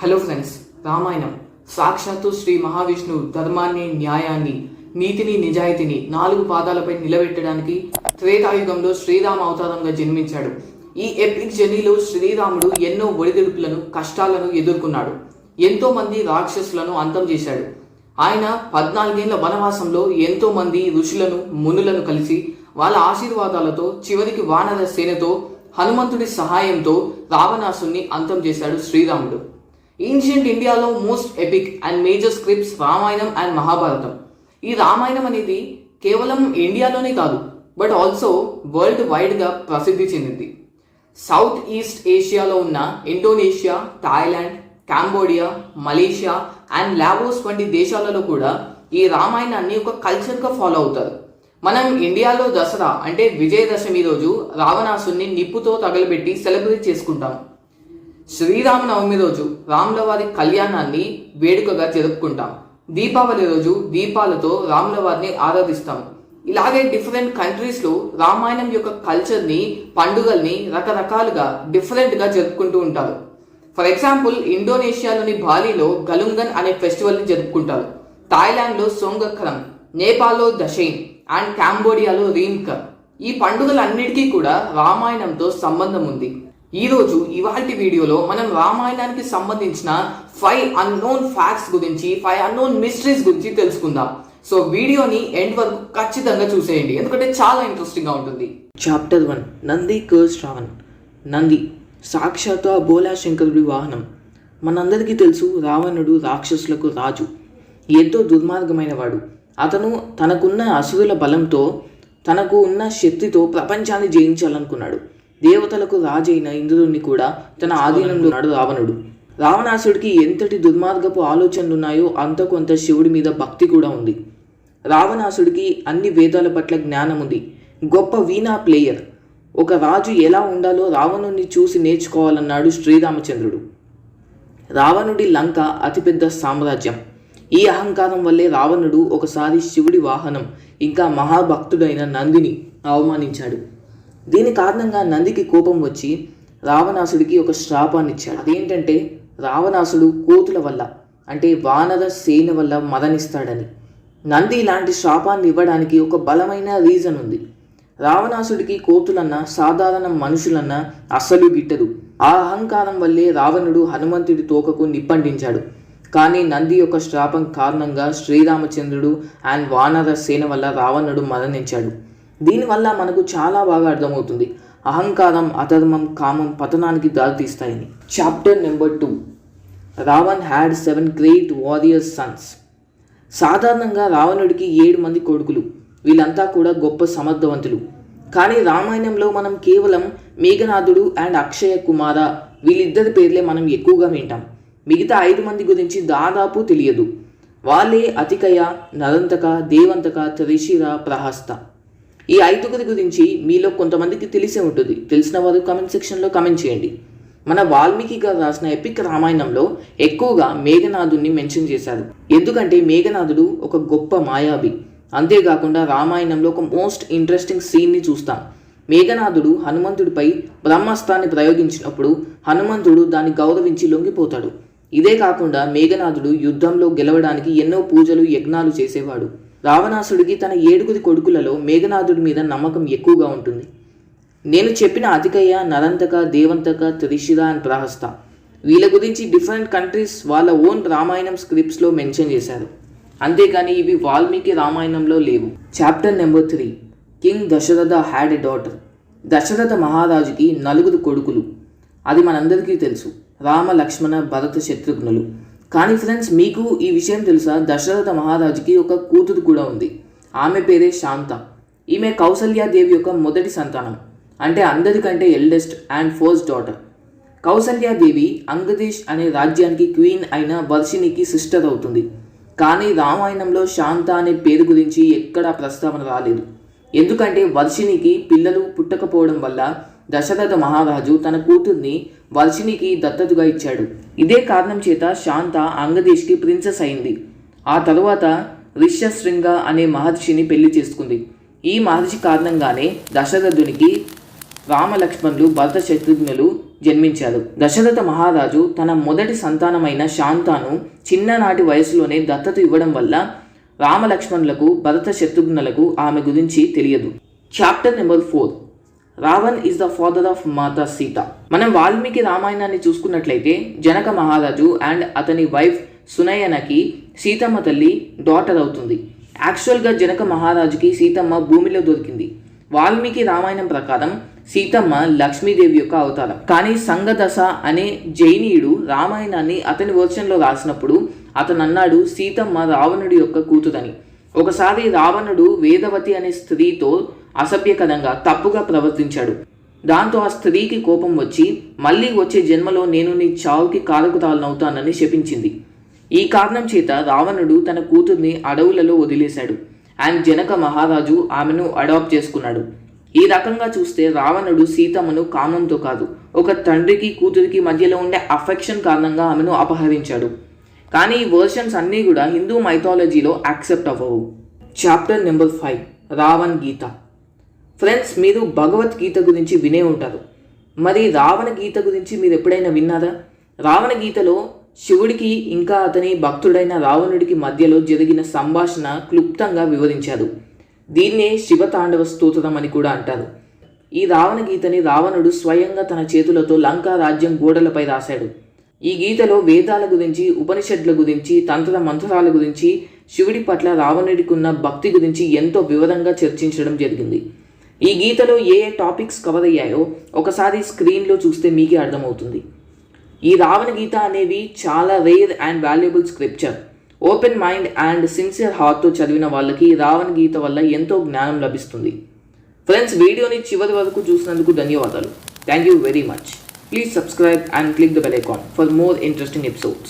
Hello friends, Ramayanam సాక్షాత్తు శ్రీ మహావిష్ణువు ధర్మాన్ని, న్యాయాన్ని, నీతిని, నిజాయితీని 4 పాదాలపై నిలబెట్టడానికి త్రేతాయుగంలో శ్రీరామ అవతారంగా జన్మించాడు. ఈ ఎపిక్ జర్నీలో శ్రీరాముడు ఎన్నో ఒడిదుడుకులను, కష్టాలను ఎదుర్కొన్నాడు. ఎంతో మంది రాక్షసులను అంతం చేశాడు. ఆయన 14 ఏళ్ల వనవాసంలో ఎంతో మంది ఋషులను, మునులను కలిసి వాళ్ళ ఆశీర్వాదాలతో చివరికి వానర సేనతో హనుమంతుడి సహాయంతో రావణాసుని అంతం చేశాడు శ్రీరాముడు. ఏన్షియంట్ ఇండియాలో most epic and major scripts Ramayanam and Mahabharatam. ఈ రామాయణం అనేది కేవలం ఇండియాలోనే కాదు, బట్ ఆల్సో వరల్డ్ వైడ్గా ప్రసిద్ధి చెందింది. సౌత్ ఈస్ట్ ఏషియాలో ఉన్న Indonesia, Thailand, Cambodia, Malaysia and Laos వంటి దేశాలలో కూడా ఈ రామాయణాన్ని ఒక కల్చర్గా ఫాలో అవుతారు. మనం ఇండియాలో దసరా అంటే విజయదశమి రోజు రావణాసుని నిప్పుతో తగలబెట్టి సెలబ్రేట్ చేసుకుంటాం. శ్రీరామనవమి రోజు రాముల వారి కళ్యాణాన్ని వేడుకగా జరుపుకుంటాం. దీపావళి రోజు దీపాలతో రాముల వారిని ఆరాధిస్తాం. ఇలాగే డిఫరెంట్ కంట్రీస్లో రామాయణం యొక్క కల్చర్ని, పండుగల్ని రకరకాలుగా డిఫరెంట్గా జరుపుకుంటూ ఉంటారు. ఫర్ ఎగ్జాంపుల్, ఇండోనేషియాలోని బాలీలో గలుంగన్ అనే ఫెస్టివల్ని జరుపుకుంటారు. థాయిలాండ్లో సోంగఖరం, నేపాల్లో దశైన్ అండ్ కాంబోడియాలో రీమ్కర్. ఈ పండుగలన్నిటికీ కూడా రామాయణంతో సంబంధం ఉంది. ఇవాల్టి వీడియోలో మనం రామాయణానికి సంబంధించిన 5 అన్నోన్ ఫ్యాక్ట్స్ గురించి, 5 అన్నోన్ మిస్టరీస్ గురించి తెలుసుకుందాం. సో వీడియోని ఎండ్ వరకు ఖచ్చితంగా చూసేయండి, ఎందుకంటే చాలా ఇంట్రెస్టింగ్ గా ఉంటుంది. Chapter 1, Nandi curse Ravan. నంది సాక్షాత్తు ఆ బోలా శంకరుడి వాహనం. మనందరికీ తెలుసు, రావణుడు రాక్షసులకు రాజు, ఎంతో దుర్మార్గమైన వాడు. అతను తనకున్న అసురుల బలంతో, తనకు ఉన్న శక్తితో ప్రపంచాన్ని జయించాలనుకున్నాడు. దేవతలకు రాజైన ఇంద్రుడిని కూడా తన ఆధీనంలో ఉన్నాడు రావణుడు. రావణాసుడికి ఎంతటి దుర్మార్గపు ఆలోచనలు ఉన్నాయో అంత కొంత శివుడి మీద భక్తి కూడా ఉంది. రావణాసుడికి అన్ని వేదాల పట్ల జ్ఞానం ఉంది. గొప్ప వీణా ప్లేయర్. ఒక రాజు ఎలా ఉండాలో రావణుడిని చూసి నేర్చుకోవాలన్నాడు శ్రీరామచంద్రుడు. రావణుడి లంక అతిపెద్ద సామ్రాజ్యం. ఈ అహంకారం వల్లే రావణుడు ఒకసారి శివుడి వాహనం ఇంకా మహాభక్తుడైన నందిని అవమానించాడు. దీని కారణంగా నందికి కోపం వచ్చి రావణాసుడికి ఒక శాపాన్ని ఇచ్చాడు. అదేంటంటే, రావణాసుడు కోతుల వల్ల అంటే వానర సేన వల్ల మరణిస్తాడని. నంది ఇలాంటి శాపాన్ని ఇవ్వడానికి ఒక బలమైన రీజన్ ఉంది. రావణాసుడికి కోతులన్నా, సాధారణ మనుషులన్నా అస్సలు గిట్టదు. ఆ అహంకారం వల్లే రావణుడు హనుమంతుడి తోకకు నిప్పంటించాడు. కానీ నంది యొక్క శాపం కారణంగా శ్రీరామచంద్రుడు అండ్ వానర సేన వల్ల రావణుడు మరణించాడు. దీనివల్ల మనకు చాలా బాగా అర్థమవుతుంది, అహంకారం, అధర్మం, కామం పతనానికి దారితీస్తాయని. Chapter number 2, Ravan had 7 great warrior sons. సాధారణంగా రావణుడికి 7 మంది కొడుకులు. వీళ్ళంతా కూడా గొప్ప సమర్థవంతులు. కానీ రామాయణంలో మనం కేవలం మేఘనాథుడు అండ్ అక్షయ కుమార వీళ్ళిద్దరి పేర్లే మనం ఎక్కువగా వింటాం. మిగతా 5 మంది గురించి దాదాపు తెలియదు. వాళ్ళే అతికయ, నరంతక, దేవంతక, త్రిశిర, ప్రహస్త. ఈ 5 గురించి మీలో కొంతమందికి తెలిసే ఉంటుంది. తెలిసిన వారు కామెంట్ సెక్షన్లో కామెంట్ చేయండి. మన వాల్మీకి గారు రాసిన ఎపిక్ రామాయణంలో ఎక్కువగా మేఘనాథుడిని మెన్షన్ చేశారు. ఎందుకంటే మేఘనాథుడు ఒక గొప్ప మాయావి. అంతేకాకుండా రామాయణంలో ఒక మోస్ట్ ఇంట్రెస్టింగ్ సీన్ని చూస్తాం. మేఘనాథుడు హనుమంతుడిపై బ్రహ్మాస్త్రాన్ని ప్రయోగించినప్పుడు హనుమంతుడు దాన్ని గౌరవించి లొంగిపోతాడు. ఇదే కాకుండా మేఘనాథుడు యుద్ధంలో గెలవడానికి ఎన్నో పూజలు, యజ్ఞాలు చేసేవాడు. రావణాసుడికి తన 7 కొడుకులలో మేఘనాథుడి మీద నమ్మకం ఎక్కువగా ఉంటుంది. నేను చెప్పిన అతికయ, నరంతక, దేవంతక, త్రిశిర అండ్ ప్రహస్త వీళ్ళ గురించి డిఫరెంట్ కంట్రీస్ వాళ్ళ ఓన్ రామాయణం స్క్రిప్ట్స్లో మెన్షన్ చేశారు. అంతేకాని ఇవి వాల్మీకి రామాయణంలో లేవు. Chapter number 3, king Dasharatha had a daughter. Dasharatha మహారాజుకి 4 కొడుకులు. అది మనందరికీ తెలుసు, రామ, లక్ష్మణ, భరత, శత్రుఘ్నులు. కానీ ఫ్రెండ్స్, మీకు ఈ విషయం తెలుసా? దశరథ మహారాజుకి ఒక కూతురు కూడా ఉంది. ఆమె పేరే శాంత. ఈమె కౌసల్యాదేవి యొక్క మొదటి సంతానం, అంటే అందరికంటే eldest and first daughter. Kausalyadevi Angadesh అనే రాజ్యానికి క్వీన్ అయిన వర్షినికి సిస్టర్ అవుతుంది. కానీ రామాయణంలో శాంత అనే పేరు గురించి ఎక్కడా ప్రస్తావన రాలేదు. ఎందుకంటే వర్షినికి పిల్లలు పుట్టకపోవడం వల్ల దశరథ మహారాజు తన కూతుర్ని వర్షినికి దత్తతుగా ఇచ్చాడు. ఇదే కారణం చేత శాంత అంగదేశ్కి ప్రిన్సెస్ అయింది. ఆ తరువాత ఋష్యశృంగ అనే మహర్షిని పెళ్లి చేసుకుంది. ఈ మహర్షి కారణంగానే దశరథునికి రామ, లక్ష్మణులు, భరత, శత్రుఘ్నులు జన్మించారు. దశరథ మహారాజు తన మొదటి సంతానమైన శాంతాను చిన్ననాటి వయసులోనే దత్తత ఇవ్వడం వల్ల రామలక్ష్మణులకు, భరత శత్రుఘ్నులకు ఆమె గురించి తెలియదు. Chapter number 4, Ravan is the father of Mata Sita. మనం వాల్మీకి రామాయణాన్ని చూసుకున్నట్లయితే జనక మహారాజు అండ్ అతని వైఫ్ సునయనకి సీతమ్మ తల్లి డాటర్ అవుతుంది. యాక్చువల్గా జనక మహారాజుకి సీతమ్మ భూమిలో దొరికింది. వాల్మీకి రామాయణం ప్రకారం సీతమ్మ లక్ష్మీదేవి యొక్క అవతారం. కానీ సంగదశ అనే జైనీయుడు రామాయణాన్ని అతని వర్షన్లో రాసినప్పుడు అతను అన్నాడు సీతమ్మ రావణుడి యొక్క కూతురని. ఒకసారి రావణుడు వేదవతి అనే స్త్రీతో అసభ్యకరంగా తప్పుగా ప్రవర్తించాడు. దాంతో ఆ స్త్రీకి కోపం వచ్చి మళ్ళీ వచ్చే జన్మలో నేను నీ చావుకి కారకురాలనవుతానని శపించింది. ఈ కారణం చేత రావణుడు తన కూతుర్ని అడవులలో వదిలేశాడు అండ్ జనక మహారాజు ఆమెను అడాప్ట్ చేసుకున్నాడు. ఈ రకంగా చూస్తే రావణుడు సీతమ్మను కామంతో కాదు, ఒక తండ్రికి కూతురికి మధ్యలో ఉండే అఫెక్షన్ కారణంగా ఆమెను అపహరించాడు. కానీ ఈ వర్షన్స్ అన్నీ కూడా హిందూ మైథాలజీలో యాక్సెప్ట్ అవ్వవు. చాప్టర్ నెంబర్ 5, రావణ్ గీత. ఫ్రెండ్స్, మీరు భగవద్గీత గురించి వినే ఉంటారు. మరి రావణ గీత గురించి మీరు ఎప్పుడైనా విన్నారా? రావణ గీతలో శివుడికి ఇంకా అతని భక్తుడైన రావణుడికి మధ్యలో జరిగిన సంభాషణ క్లుప్తంగా వివరించారు. దీన్నే శివతాండవ స్తోత్రం అని కూడా అంటారు. ఈ రావణ గీతని రావణుడు స్వయంగా తన చేతులతో లంకా రాజ్యం గోడలపై రాశాడు. ఈ గీతలో వేదాల గురించి, ఉపనిషత్తుల గురించి, తంత్ర మంత్రాల గురించి, శివుడి పట్ల రావణుడికి ఉన్న భక్తి గురించి ఎంతో వివరంగా చర్చించడం జరిగింది. ఈ గీతలో ఏ ఏ టాపిక్స్ కవర్ అయ్యాయో ఒకసారి స్క్రీన్లో చూస్తే మీకే అర్థమవుతుంది. ఈ రావణ గీత అనేవి చాలా rare and valuable scripture. Open mind and sincere హార్ట్తో చదివిన వాళ్ళకి రావణ గీత వల్ల ఎంతో జ్ఞానం లభిస్తుంది. ఫ్రెండ్స్, వీడియోని చివరి వరకు చూసినందుకు ధన్యవాదాలు. Thank you very much. Please subscribe and click the bell icon for more interesting episodes.